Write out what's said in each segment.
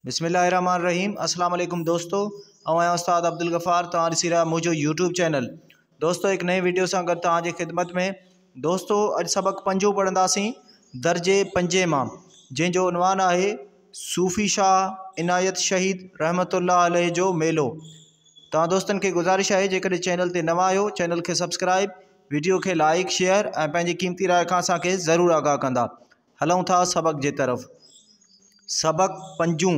बिस्मिल्लाहिर्रहमानिर्रहीम। अस्सलाम वालेकुम दोस्तों, आया उस्ताद अब्दुल गफ़ार तव्हां ॾिसी रहिया मुंहिंजो यूट्यूब चैनल। दोस्तों एक नए वीडियो सां गॾु तव्हांजी ख़िदमत में। दोस्तों अॼु सबक़ पंजो पढ़ंदासीं दर्जे पंजे मां, जंहिंजो उनवान आहे सूफ़ी शाह इनायत शहीद रहमतुल्लाह अलैह जो मेलो। तव्हां दोस्तनि खे गुज़ारिश आहे जेकॾहिं चैनल ते नवां आहियो चैनल खे सब्सक्राइब, वीडियो खे लाइक शेयर ऐं पंहिंजी क़ीमती राय खां असांखे ज़रूरु आगाह कंदा। हलूं था सबक़ जे तरफ़। सबक़ पंजूं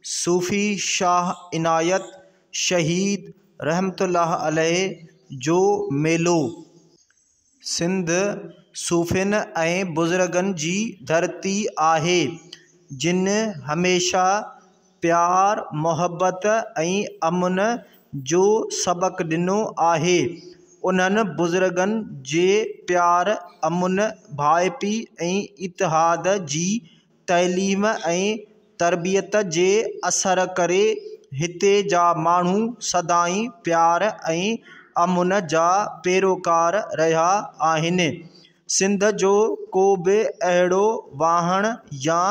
सूफ़ी शाह इनायत शहीद रहमतुल्लाह अलैह जो मेलो। सिंध सूफ़िन ऐं बुज़ुर्गनि जी धरती आहे, जिन हमेशा प्यार मोहब्बत ऐं अमन जो सबक़ ॾिनो आहे। उन्हनि बुज़ुर्गनि जे प्यार अमन भाइपी ऐं इतिहाद जी तइलीम ऐं तरबियत जे असर करे हिते जा माण्हू सदाईं प्यार ऐं अमन जा पैरोकार रहिया आहिनि। सिंध जो को बि अहिड़ो वाहण या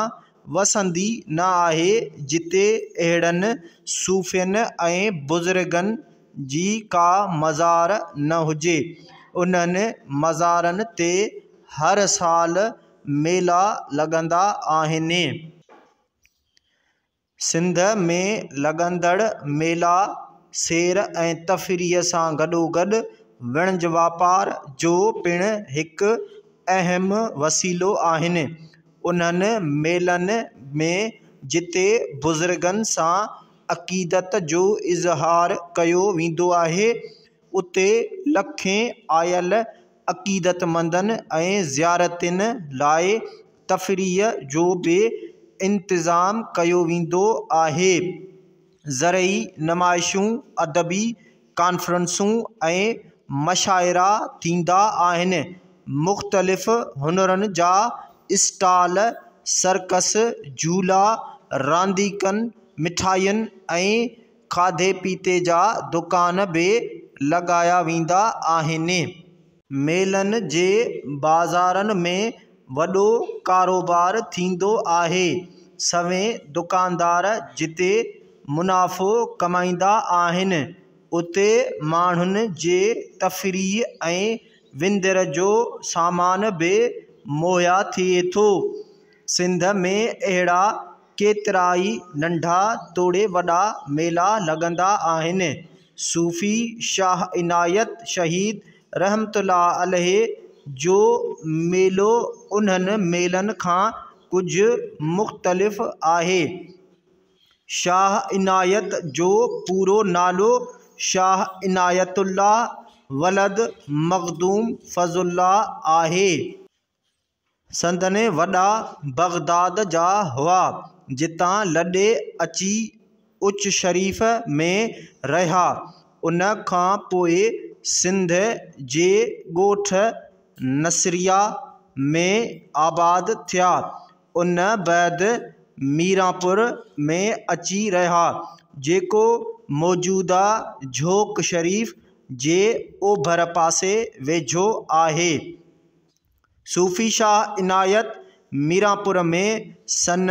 वसंदी न आहे जिते अहिड़नि सूफ़ियनि ऐं बुज़ुर्गनि जी का मज़ार न हुजे। उन्हनि मज़ारनि ते हर साल मेला लॻंदा आहिनि। सिंध में लॻंदड़ मेला सैर ऐं तफ़रीह सां गॾोगॾु विणज वापार जो पिणु हिकु अहम वसीलो आहिनि। उन्हनि मेलनि में जिते बुज़ुर्गनि सां अक़ीदत जो इज़हार कयो वेंदो आहे, उते लखें आयल अक़ीदतमंदनि ऐं ज़ियारतुनि लाइ तफ़रीह जो बि इंतिज़ाम कयो वेंदो आहे। ज़रई नुमाइशूं, अदबी कॉन्फ्रेंसूं ऐं मशाइरा थींदा आहिनि। मुख़्तलिफ़ हुनरनि जा स्टॉल, सर्कस, झूला, रांदीकनि, मिठाइयुनि ऐं खाधे पीते जा दुकान बि लॻाया वेंदा आहिनि। मेलनि जे बाज़ारनि में वॾो कारोबार थींदो आहे। सवें दुकानदार जिते मुनाफ़ो कमाईंदा आहिनि, उते माण्हुनि जे तफ़रीह ऐं विंदर जो सामान बि मुहैया थिए थो। सिंध में अहिड़ा केतिराई नंढा तोड़े वॾा मेला लॻंदा आहिनि। सूफ़ी शाह इनायत शहीद रहमतुल्लाह अलैह जो मेलो उन्हनि मेलनि खां कुझु मुख़्तलिफ़ आहे। शाह इनायत जो पूरो नालो शाह इनायतुल्लाह वलद मख़दूम फ़ज़लुल्लाह आहे। संदनि वॾा बग़दाद जा हुआ, जितां लॾे अची उच शरीफ़ में रहिया। उन खां पोइ सिंध जे ॻोठ नसरिया में आबाद थिया। उन बैदि मीरापुर में अची रहिया, जेको मौजूदा झोक शरीफ़ जे ओभर पासे वेझो आहे। सूफ़ी शाह इनायत मीरापुर में सन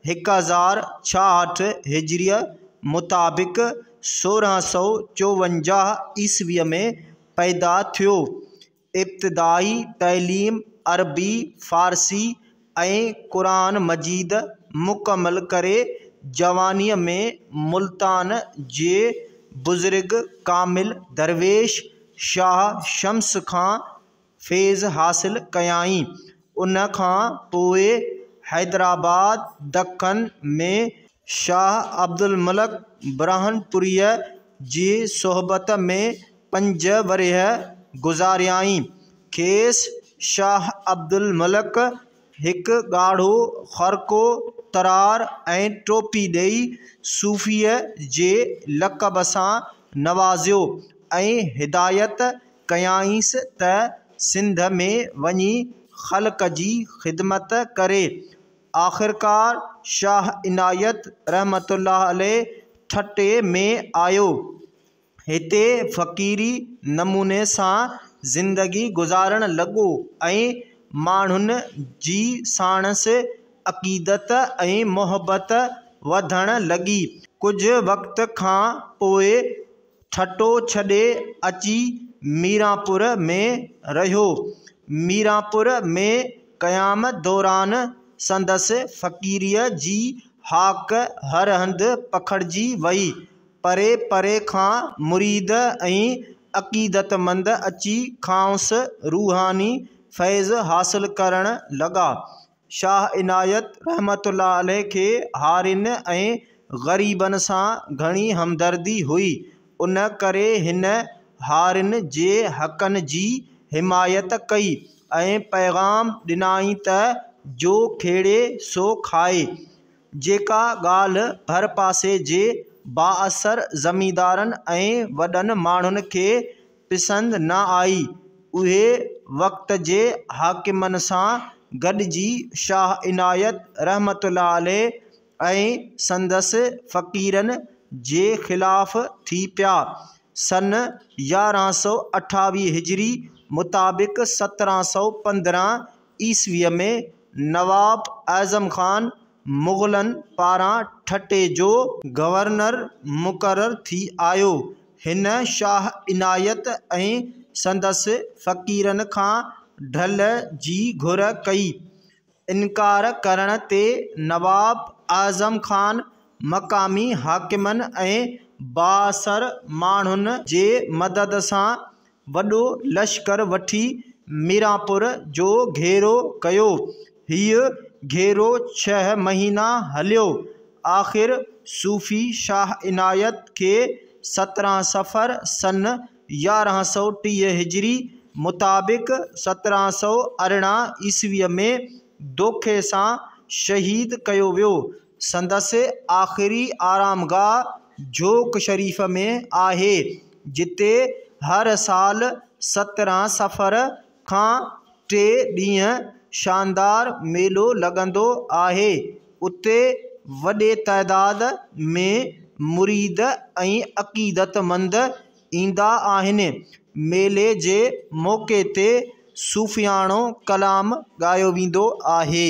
1066 हिजरीअ मुताबिक़ 1654 ईस्वीअ में पैदा थियो। इब्तिदाई तइलीम अरबी, फ़ारसी ऐं क़ुरान मजीद मुकमल करे जवानीअ में मुल्तान जे बुज़ुर्ग कामिल दरवेश शाह शम्स खां फैज़ हासिल कयाईं। उन खां पोइ हैदराबाद दक्कन में शाह अब्दुल मलिक बुरहानपुरीअ जी सोहबत में 5 वरह गुज़ारियाईं। खेसि शाह अब्दुल मलिक हिकु ॻाढ़ो ख़र्को तरार ऐं टोपी ॾेई सूफ़ीअ जे लक़ब सां नवाज़ियो ऐं हिदायत कयाईंसि त सिंध में वञी ख़ल्क़ जी ख़िदमत करे। आख़िरकार शाह इनायत रहमतुल्लाह अलैह ठटे में आयो। हिते फ़क़ीरी नमूने सां ज़िंदगी गुज़ारण लॻो ऐं माण्हुनि जी साणसि अक़ीदत ऐं मोहब्बत वधण लॻी। कुझु वक़्त खां पोइ ठटो छॾे अची मीरापुर में रहियो। मीरापुर में क़याम दौरान संदसि फ़क़ीरीअ जी हाक हर हंधि पखिड़िजी वई। परे परे खां मुरीद ऐं अक़ीदतमंद अची खांसि रूहानी फैज़ हासिल करण लॻा। शाह इनायत रहमतुल्लाह अलैह खे हारिन ऐं ग़रीबनि सां घणी हमदर्दी हुई। उन करे हिन हारिन जे हक़नि जी हिमायत कई ऐं पैगाम ॾिनाई त जो खेड़े सो खाए। जेका ॻाल्हि भर पासे जे बाअसर ज़मींदारनि ऐं वॾनि माण्हुनि खे पसंदि न आई, उहे वक़्त जे हाकिमनि सां गॾिजी शाह इनायत रहमतुल्लाह अलैह ऐं संदसि फ़क़ीरनि जे ख़िलाफ़ थी पिया। सन 1128 हिजरी मुताबिक़ 1715 ईस्वीअ में नवाब आज़म ख़ान मुग़लनि पारां ठटे जो गवर्नर मुक़ररु थी आयो। हिन शाह इनायत ऐं संदसि फ़क़ीरनि खां ढल जी घुर कई। इनकार करण ते नवाब आज़म ख़ान मक़ामी हाकिमनि ऐं बाअसर माण्हुनि जे मदद सां वॾो लश्कर वठी मीरापुर जो घेरो कयो। हीउ घेरो 6 महीना हलियो। आख़िर सूफ़ी शाह इनायत खे 17 सफ़र सन 1130 हिजरी मुताबिक़ 1718 ईस्वीअ में दोखे सां शहीद कयो वियो। संदसि आख़िरी आरामगाह झोक शरीफ़ में आहे, जिते हर साल 17 सफ़र खां 3 ॾींहं शानदार मेलो लॻंदो आहे। उते वॾे तइदाद में मुरीद ऐं अक़ीदतमंद ईंदा आहिनि। मेले जे मौक़े ते सूफ़ियाणो कलाम ॻायो वेंदो आहे।